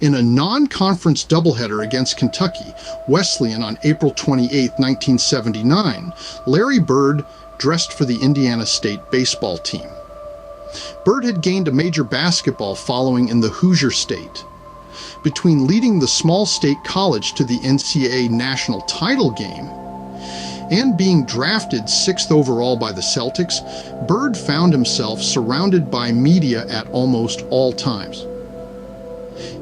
In a non-conference doubleheader against Kentucky Wesleyan on April 28, 1979, Larry Bird dressed for the Indiana State baseball team. Bird had gained a major basketball following in the Hoosier State. Between leading the small state college to the NCAA national title game and being drafted 6th overall by the Celtics, Bird found himself surrounded by media at almost all times.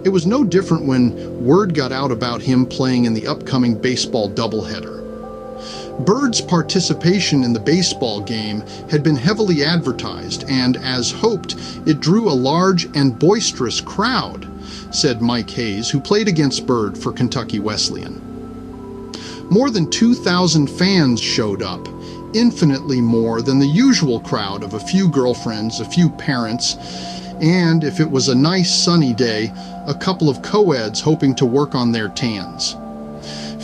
It was no different when word got out about him playing in the upcoming baseball doubleheader. Bird's participation in the baseball game had been heavily advertised, and as hoped, it drew a large and boisterous crowd, said Mike Hayes, who played against Bird for Kentucky Wesleyan. More than 2,000 fans showed up, infinitely more than the usual crowd of a few girlfriends, a few parents, and, if it was a nice sunny day, a couple of co-eds hoping to work on their tans.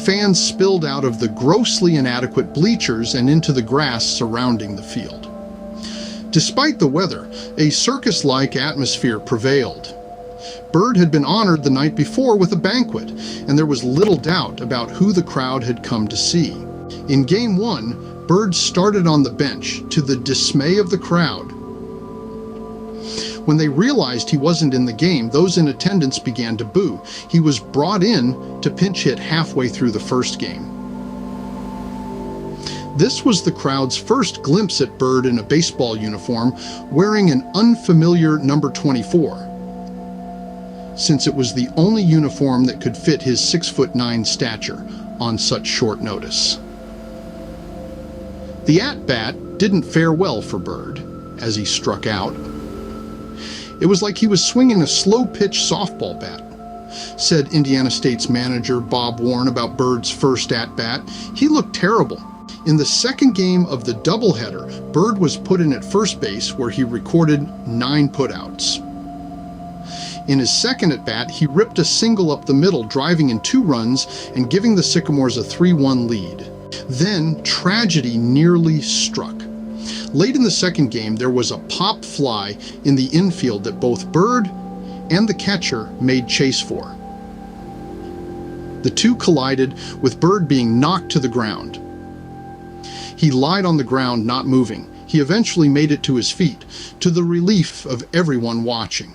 Fans spilled out of the grossly inadequate bleachers and into the grass surrounding the field. Despite the weather, a circus-like atmosphere prevailed. Bird had been honored the night before with a banquet, and there was little doubt about who the crowd had come to see. In Game 1, Bird started on the bench, to the dismay of the crowd. When they realized he wasn't in the game, those in attendance began to boo. He was brought in to pinch hit halfway through the first game. This was the crowd's first glimpse at Bird in a baseball uniform, wearing an unfamiliar number 24, since it was the only uniform that could fit his 6'9" stature on such short notice. The at-bat didn't fare well for Bird as he struck out. It was like he was swinging a slow-pitch softball bat, said Indiana State's manager Bob Warren about Bird's first at-bat. He looked terrible. In the second game of the doubleheader, Bird was put in at first base, where he recorded 9 putouts. In his second at-bat, he ripped a single up the middle, driving in 2 runs and giving the Sycamores a 3-1 lead. Then tragedy nearly struck. Late in the second game, there was a pop fly in the infield that both Bird and the catcher made chase for. The two collided, with Bird being knocked to the ground. He lied on the ground, not moving. He eventually made it to his feet, to the relief of everyone watching.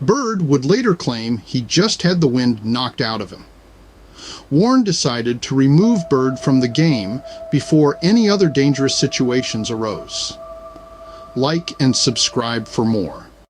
Bird would later claim he just had the wind knocked out of him. Warren decided to remove Bird from the game before any other dangerous situations arose. Like and subscribe for more.